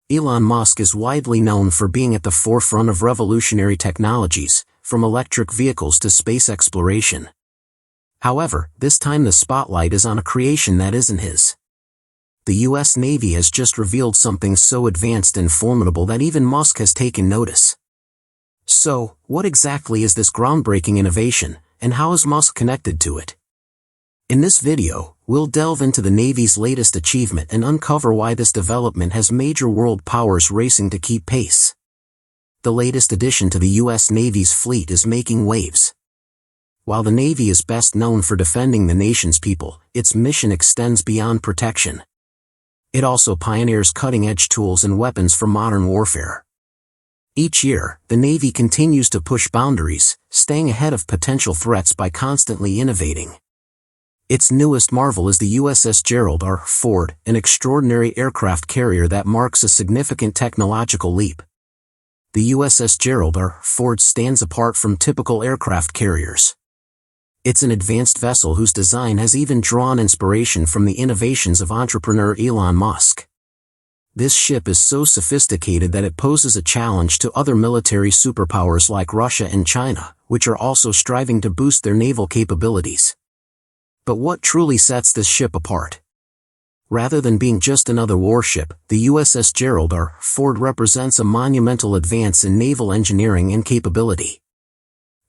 Elon Musk is widely known for being at the forefront of revolutionary technologies, from electric vehicles to space exploration. However, this time the spotlight is on a creation that isn't his. The US Navy has just revealed something so advanced and formidable that even Musk has taken notice. So, what exactly is this groundbreaking innovation, and how is Musk connected to it? In this video, we'll delve into the Navy's latest achievement and uncover why this development has major world powers racing to keep pace. The latest addition to the US Navy's fleet is making waves. While the Navy is best known for defending the nation's people, its mission extends beyond protection. It also pioneers cutting-edge tools and weapons for modern warfare. Each year, the Navy continues to push boundaries, staying ahead of potential threats by constantly innovating. Its newest marvel is the USS Gerald R. Ford, an extraordinary aircraft carrier that marks a significant technological leap. The USS Gerald R. Ford stands apart from typical aircraft carriers. It's an advanced vessel whose design has even drawn inspiration from the innovations of entrepreneur Elon Musk. This ship is so sophisticated that it poses a challenge to other military superpowers like Russia and China, which are also striving to boost their naval capabilities. But what truly sets this ship apart? Rather than being just another warship, the USS Gerald R. Ford represents a monumental advance in naval engineering and capability.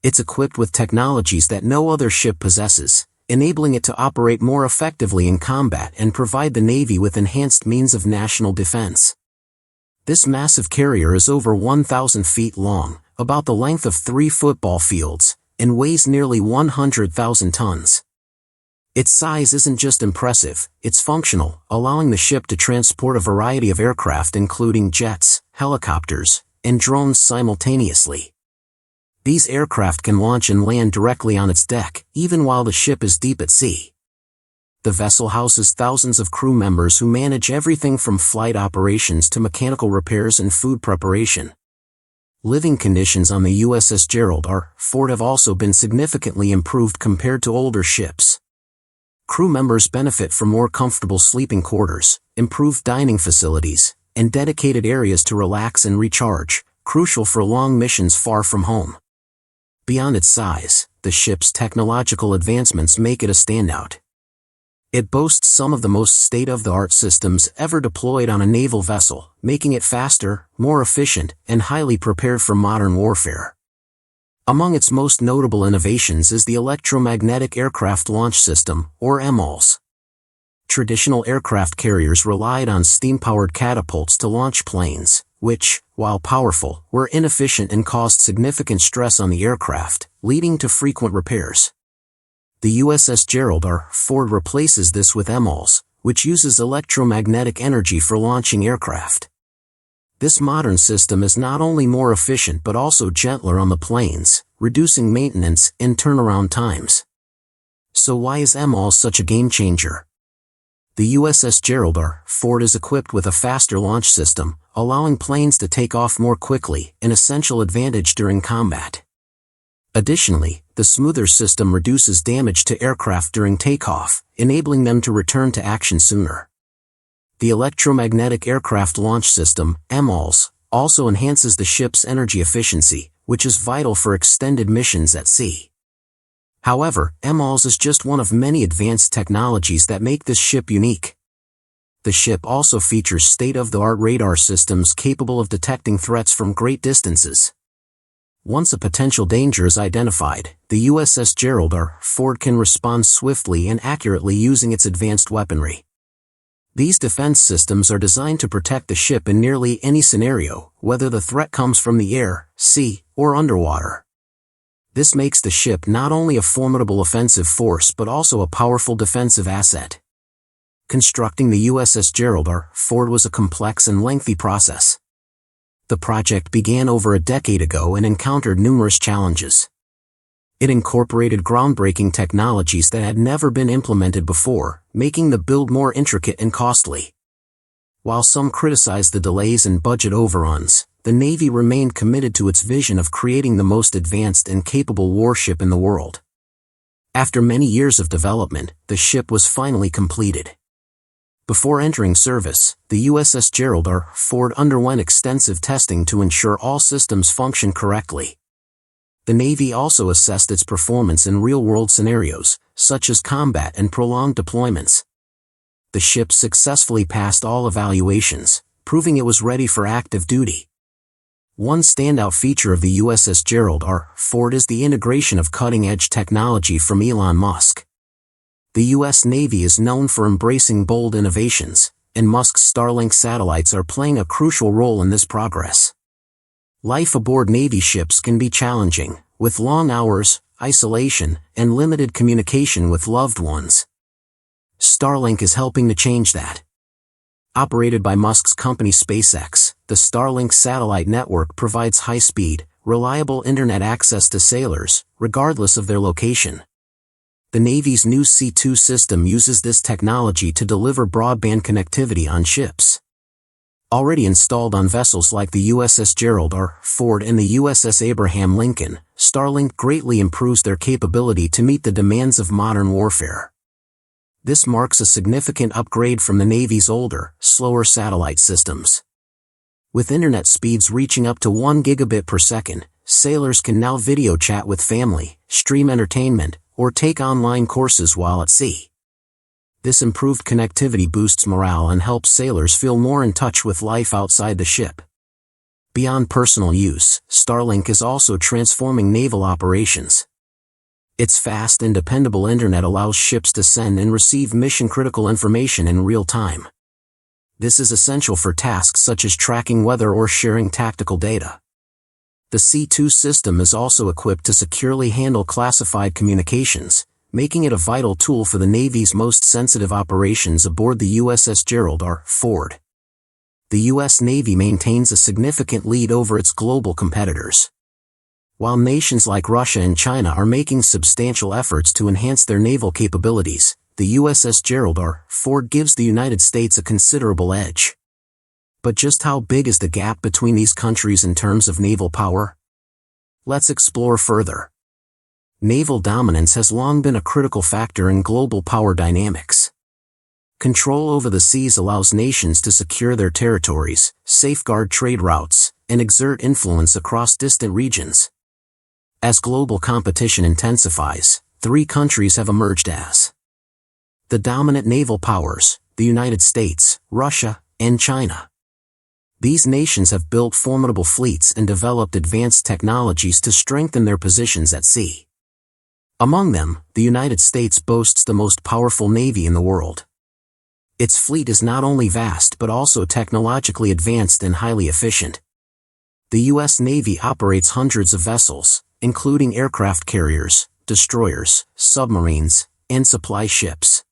It's equipped with technologies that no other ship possesses, enabling it to operate more effectively in combat and provide the Navy with enhanced means of national defense. This massive carrier is over 1,000 feet long, about the length of 3 football fields, and weighs nearly 100,000 tons. Its size isn't just impressive, it's functional, allowing the ship to transport a variety of aircraft including jets, helicopters, and drones simultaneously. These aircraft can launch and land directly on its deck, even while the ship is deep at sea. The vessel houses thousands of crew members who manage everything from flight operations to mechanical repairs and food preparation. Living conditions on the USS Gerald R. Ford have also been significantly improved compared to older ships. Crew members benefit from more comfortable sleeping quarters, improved dining facilities, and dedicated areas to relax and recharge, crucial for long missions far from home. Beyond its size, the ship's technological advancements make it a standout. It boasts some of the most state-of-the-art systems ever deployed on a naval vessel, making it faster, more efficient, and highly prepared for modern warfare. Among its most notable innovations is the Electromagnetic Aircraft Launch System, or EMALS. Traditional aircraft carriers relied on steam-powered catapults to launch planes, which, while powerful, were inefficient and caused significant stress on the aircraft, leading to frequent repairs. The USS Gerald R. Ford replaces this with EMALS, which uses electromagnetic energy for launching aircraft. This modern system is not only more efficient but also gentler on the planes, reducing maintenance and turnaround times. So why is EMALS such a game-changer? The USS Gerald R. Ford is equipped with a faster launch system, allowing planes to take off more quickly, an essential advantage during combat. Additionally, the smoother system reduces damage to aircraft during takeoff, enabling them to return to action sooner. The Electromagnetic Aircraft Launch System, EMALS, also enhances the ship's energy efficiency, which is vital for extended missions at sea. However, EMALS is just one of many advanced technologies that make this ship unique. The ship also features state-of-the-art radar systems capable of detecting threats from great distances. Once a potential danger is identified, the USS Gerald R. Ford can respond swiftly and accurately using its advanced weaponry. These defense systems are designed to protect the ship in nearly any scenario, whether the threat comes from the air, sea, or underwater. This makes the ship not only a formidable offensive force but also a powerful defensive asset. Constructing the USS Gerald R. Ford was a complex and lengthy process. The project began over a decade ago and encountered numerous challenges. It incorporated groundbreaking technologies that had never been implemented before, making the build more intricate and costly. While some criticized the delays and budget overruns, the Navy remained committed to its vision of creating the most advanced and capable warship in the world. After many years of development, the ship was finally completed. Before entering service, the USS Gerald R. Ford underwent extensive testing to ensure all systems function correctly. The Navy also assessed its performance in real-world scenarios, such as combat and prolonged deployments. The ship successfully passed all evaluations, proving it was ready for active duty. One standout feature of the USS Gerald R. Ford is the integration of cutting-edge technology from Elon Musk. The U.S. Navy is known for embracing bold innovations, and Musk's Starlink satellites are playing a crucial role in this progress. Life aboard Navy ships can be challenging, with long hours, isolation, and limited communication with loved ones. Starlink is helping to change that. Operated by Musk's company SpaceX, the Starlink satellite network provides high-speed, reliable internet access to sailors, regardless of their location. The Navy's new C2 system uses this technology to deliver broadband connectivity on ships. Already installed on vessels like the USS Gerald R. Ford and the USS Abraham Lincoln, Starlink greatly improves their capability to meet the demands of modern warfare. This marks a significant upgrade from the Navy's older, slower satellite systems. With internet speeds reaching up to 1 gigabit per second, sailors can now video chat with family, stream entertainment, or take online courses while at sea. This improved connectivity boosts morale and helps sailors feel more in touch with life outside the ship. Beyond personal use, Starlink is also transforming naval operations. Its fast and dependable internet allows ships to send and receive mission-critical information in real time. This is essential for tasks such as tracking weather or sharing tactical data. The C2 system is also equipped to securely handle classified communications, making it a vital tool for the Navy's most sensitive operations aboard the USS Gerald R. Ford. The U.S. Navy maintains a significant lead over its global competitors. While nations like Russia and China are making substantial efforts to enhance their naval capabilities, the USS Gerald R. Ford gives the United States a considerable edge. But just how big is the gap between these countries in terms of naval power? Let's explore further. Naval dominance has long been a critical factor in global power dynamics. Control over the seas allows nations to secure their territories, safeguard trade routes, and exert influence across distant regions. As global competition intensifies, 3 countries have emerged as the dominant naval powers: the United States, Russia, and China. These nations have built formidable fleets and developed advanced technologies to strengthen their positions at sea. Among them, the United States boasts the most powerful navy in the world. Its fleet is not only vast but also technologically advanced and highly efficient. The U.S. Navy operates hundreds of vessels, including aircraft carriers, destroyers, submarines, and supply ships.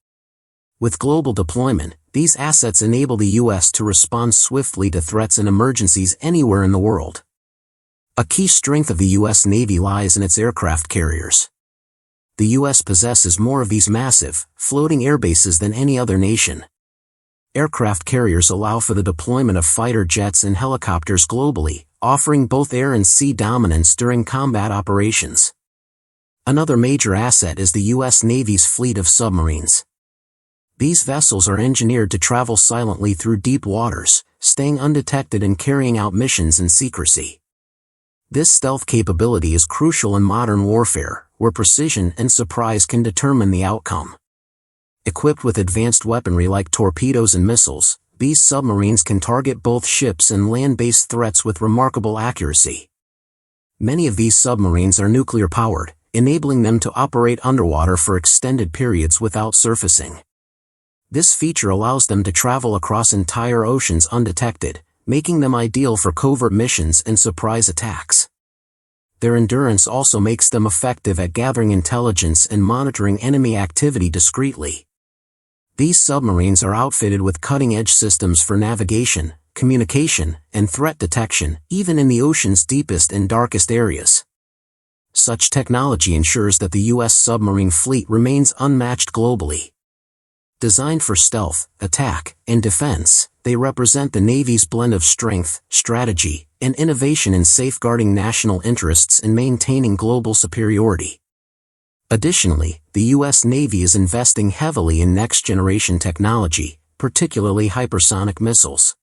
With global deployment, these assets enable the U.S. to respond swiftly to threats and emergencies anywhere in the world. A key strength of the U.S. Navy lies in its aircraft carriers. The U.S. possesses more of these massive, floating airbases than any other nation. Aircraft carriers allow for the deployment of fighter jets and helicopters globally, offering both air and sea dominance during combat operations. Another major asset is the U.S. Navy's fleet of submarines. These vessels are engineered to travel silently through deep waters, staying undetected and carrying out missions in secrecy. This stealth capability is crucial in modern warfare, where precision and surprise can determine the outcome. Equipped with advanced weaponry like torpedoes and missiles, these submarines can target both ships and land-based threats with remarkable accuracy. Many of these submarines are nuclear-powered, enabling them to operate underwater for extended periods without surfacing. This feature allows them to travel across entire oceans undetected, making them ideal for covert missions and surprise attacks. Their endurance also makes them effective at gathering intelligence and monitoring enemy activity discreetly. These submarines are outfitted with cutting-edge systems for navigation, communication, and threat detection, even in the ocean's deepest and darkest areas. Such technology ensures that the U.S. submarine fleet remains unmatched globally. Designed for stealth, attack, and defense, they represent the Navy's blend of strength, strategy, and innovation in safeguarding national interests and maintaining global superiority. Additionally, the U.S. Navy is investing heavily in next-generation technology, particularly hypersonic missiles.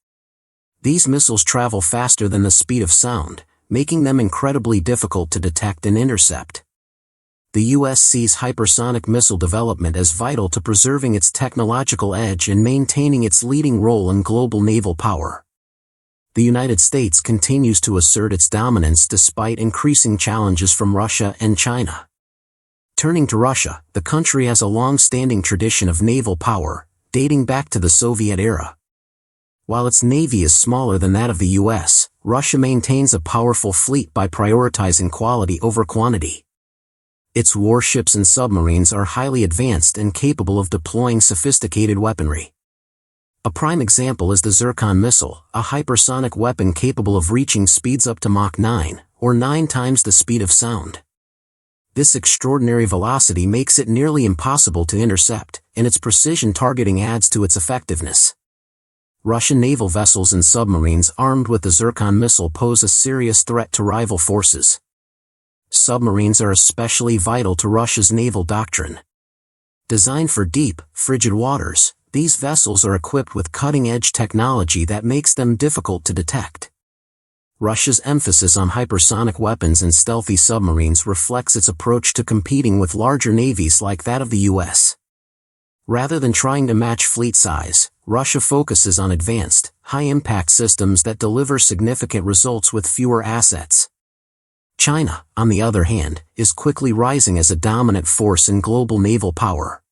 These missiles travel faster than the speed of sound, making them incredibly difficult to detect and intercept. The U.S. sees hypersonic missile development as vital to preserving its technological edge and maintaining its leading role in global naval power. The United States continues to assert its dominance despite increasing challenges from Russia and China. Turning to Russia, the country has a long-standing tradition of naval power, dating back to the Soviet era. While its navy is smaller than that of the U.S., Russia maintains a powerful fleet by prioritizing quality over quantity. Its warships and submarines are highly advanced and capable of deploying sophisticated weaponry. A prime example is the Zircon missile, a hypersonic weapon capable of reaching speeds up to Mach 9, or 9 times the speed of sound. This extraordinary velocity makes it nearly impossible to intercept, and its precision targeting adds to its effectiveness. Russian naval vessels and submarines armed with the Zircon missile pose a serious threat to rival forces. Submarines are especially vital to Russia's naval doctrine. Designed for deep, frigid waters, these vessels are equipped with cutting-edge technology that makes them difficult to detect. Russia's emphasis on hypersonic weapons and stealthy submarines reflects its approach to competing with larger navies like that of the U.S. Rather than trying to match fleet size, Russia focuses on advanced, high-impact systems that deliver significant results with fewer assets. China, on the other hand, is quickly rising as a dominant force in global naval power.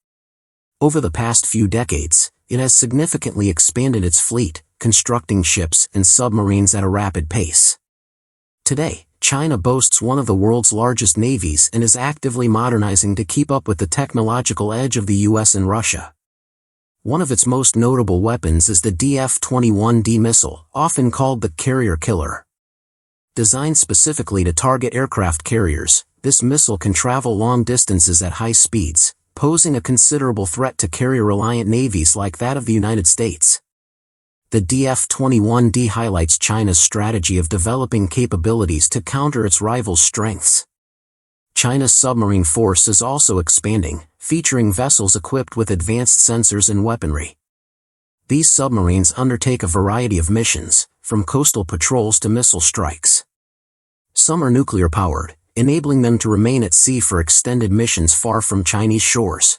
Over the past few decades, it has significantly expanded its fleet, constructing ships and submarines at a rapid pace. Today, China boasts one of the world's largest navies and is actively modernizing to keep up with the technological edge of the US and Russia. One of its most notable weapons is the DF-21D missile, often called the carrier killer. Designed specifically to target aircraft carriers, this missile can travel long distances at high speeds, posing a considerable threat to carrier-reliant navies like that of the United States. The DF-21D highlights China's strategy of developing capabilities to counter its rivals' strengths. China's submarine force is also expanding, featuring vessels equipped with advanced sensors and weaponry. These submarines undertake a variety of missions, from coastal patrols to missile strikes. Some are nuclear-powered, enabling them to remain at sea for extended missions far from Chinese shores.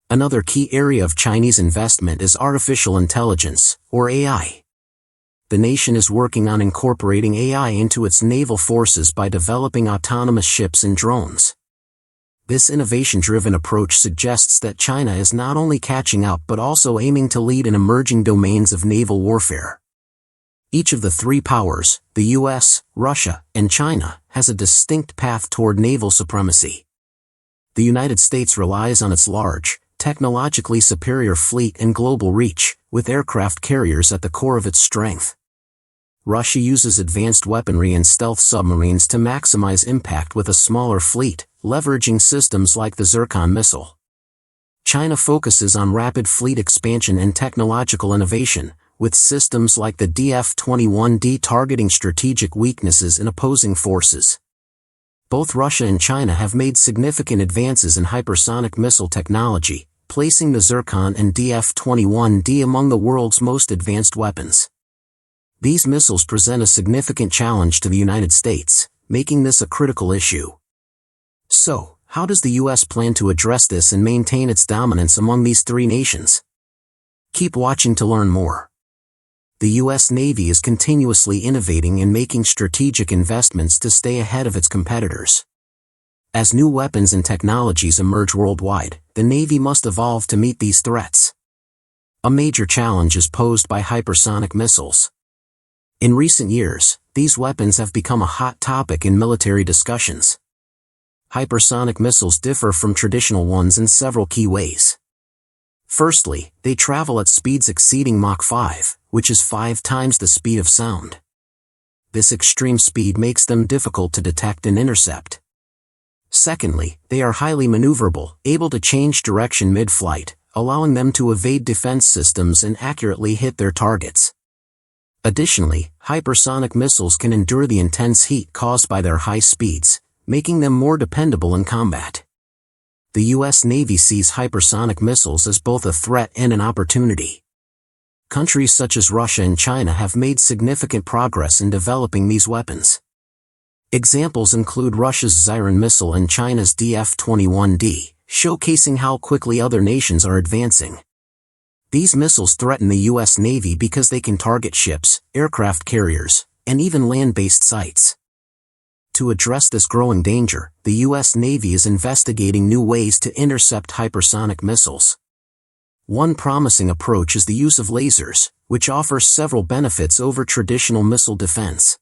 Another key area of Chinese investment is artificial intelligence, or AI. The nation is working on incorporating AI into its naval forces by developing autonomous ships and drones. This innovation-driven approach suggests that China is not only catching up but also aiming to lead in emerging domains of naval warfare. Each of the three powers, the US, Russia, and China, has a distinct path toward naval supremacy. The United States relies on its large, technologically superior fleet and global reach, with aircraft carriers at the core of its strength. Russia uses advanced weaponry and stealth submarines to maximize impact with a smaller fleet, leveraging systems like the Zircon missile. China focuses on rapid fleet expansion and technological innovation, with systems like the DF-21D targeting strategic weaknesses in opposing forces. Both Russia and China have made significant advances in hypersonic missile technology, placing the Zircon and DF-21D among the world's most advanced weapons. These missiles present a significant challenge to the United States, making this a critical issue. So, how does the U.S. plan to address this and maintain its dominance among these three nations? Keep watching to learn more. The U.S. Navy is continuously innovating and making strategic investments to stay ahead of its competitors. As new weapons and technologies emerge worldwide, the Navy must evolve to meet these threats. A major challenge is posed by hypersonic missiles. In recent years, these weapons have become a hot topic in military discussions. Hypersonic missiles differ from traditional ones in several key ways. Firstly, they travel at speeds exceeding Mach 5, which is 5 times the speed of sound. This extreme speed makes them difficult to detect and intercept. Secondly, they are highly maneuverable, able to change direction mid-flight, allowing them to evade defense systems and accurately hit their targets. Additionally, hypersonic missiles can endure the intense heat caused by their high speeds, making them more dependable in combat. The U.S. Navy sees hypersonic missiles as both a threat and an opportunity. countries such as Russia and China have made significant progress in developing these weapons. Examples include Russia's Zyran missile and China's DF-21D, showcasing how quickly other nations are advancing. These missiles threaten the U.S. Navy because they can target ships, aircraft carriers, and even land-based sites. To address this growing danger, the U.S. Navy is investigating new ways to intercept hypersonic missiles. One promising approach is the use of lasers, which offers several benefits over traditional missile defense.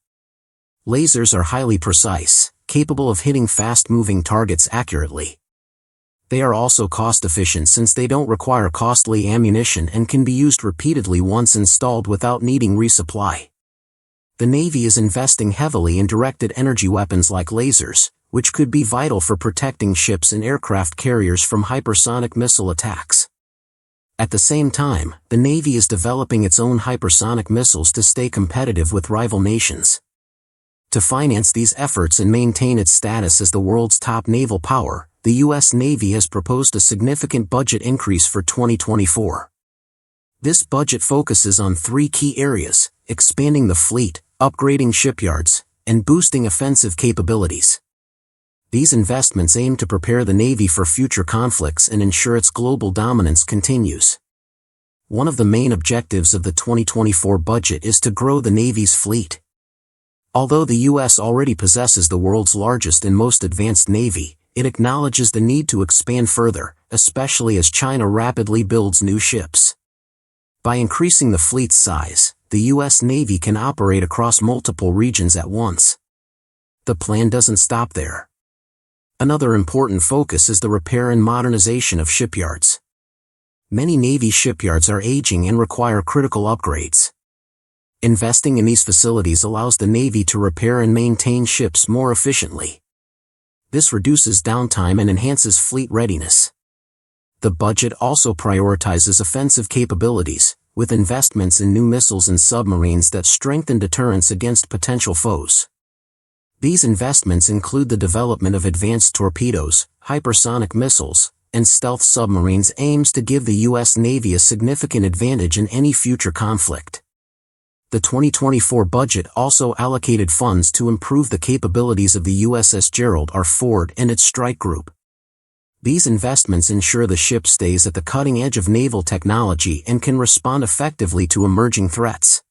Lasers are highly precise, capable of hitting fast-moving targets accurately. They are also cost-efficient since they don't require costly ammunition and can be used repeatedly once installed without needing resupply. The Navy is investing heavily in directed energy weapons like lasers, which could be vital for protecting ships and aircraft carriers from hypersonic missile attacks. At the same time, the Navy is developing its own hypersonic missiles to stay competitive with rival nations. To finance these efforts and maintain its status as the world's top naval power, the U.S. Navy has proposed a significant budget increase for 2024. This budget focuses on three key areas: expanding the fleet, upgrading shipyards, and boosting offensive capabilities. These investments aim to prepare the Navy for future conflicts and ensure its global dominance continues. One of the main objectives of the 2024 budget is to grow the Navy's fleet. Although the U.S. already possesses the world's largest and most advanced Navy, it acknowledges the need to expand further, especially as China rapidly builds new ships. By increasing the fleet's size, the U.S. Navy can operate across multiple regions at once. The plan doesn't stop there. Another important focus is the repair and modernization of shipyards. Many Navy shipyards are aging and require critical upgrades. Investing in these facilities allows the Navy to repair and maintain ships more efficiently. This reduces downtime and enhances fleet readiness. The budget also prioritizes offensive capabilities, with investments in new missiles and submarines that strengthen deterrence against potential foes. These investments include the development of advanced torpedoes, hypersonic missiles, and stealth submarines aims to give the U.S. Navy a significant advantage in any future conflict. The 2024 budget also allocated funds to improve the capabilities of the USS Gerald R. Ford and its strike group. These investments ensure the ship stays at the cutting edge of naval technology and can respond effectively to emerging threats.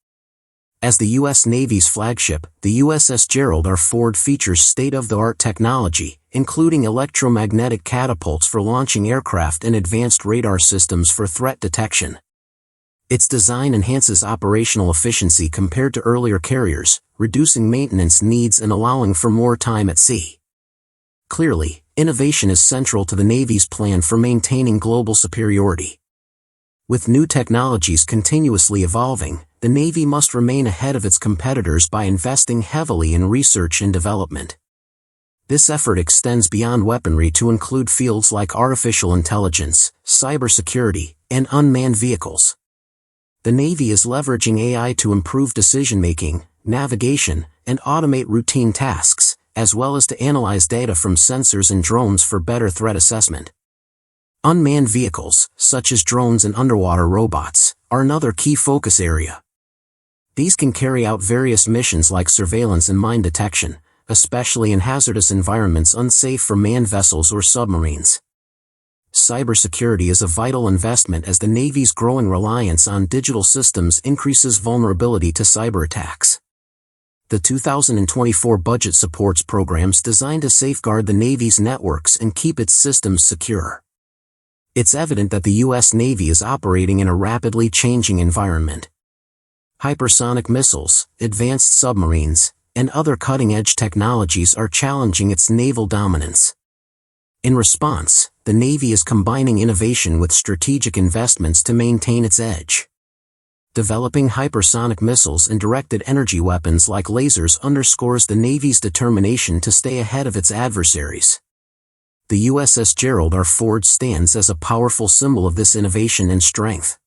As the U.S. Navy's flagship, the USS Gerald R. Ford features state-of-the-art technology, including electromagnetic catapults for launching aircraft and advanced radar systems for threat detection. Its design enhances operational efficiency compared to earlier carriers, reducing maintenance needs and allowing for more time at sea. Clearly, innovation is central to the Navy's plan for maintaining global superiority. With new technologies continuously evolving, the Navy must remain ahead of its competitors by investing heavily in research and development. This effort extends beyond weaponry to include fields like artificial intelligence, cybersecurity, and unmanned vehicles. The Navy is leveraging AI to improve decision-making, navigation, and automate routine tasks, as well as to analyze data from sensors and drones for better threat assessment. Unmanned vehicles, such as drones and underwater robots, are another key focus area. These can carry out various missions like surveillance and mine detection, especially in hazardous environments unsafe for manned vessels or submarines. Cybersecurity is a vital investment as the Navy's growing reliance on digital systems increases vulnerability to cyber attacks. The 2024 budget supports programs designed to safeguard the Navy's networks and keep its systems secure. It's evident that the U.S. Navy is operating in a rapidly changing environment. Hypersonic missiles, advanced submarines, and other cutting-edge technologies are challenging its naval dominance. In response, the Navy is combining innovation with strategic investments to maintain its edge. Developing hypersonic missiles and directed energy weapons like lasers underscores the Navy's determination to stay ahead of its adversaries. The USS Gerald R. Ford stands as a powerful symbol of this innovation and strength.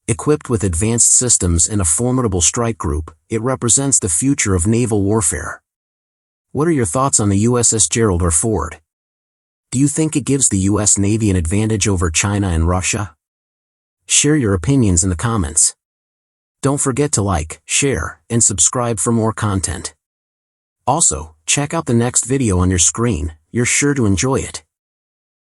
Equipped with advanced systems and a formidable strike group, it represents the future of naval warfare. What are your thoughts on the USS Gerald R. Ford? Do you think it gives the U.S. Navy an advantage over China and Russia? Share your opinions in the comments. Don't forget to like, share, and subscribe for more content. Also, check out the next video on your screen, you're sure to enjoy it.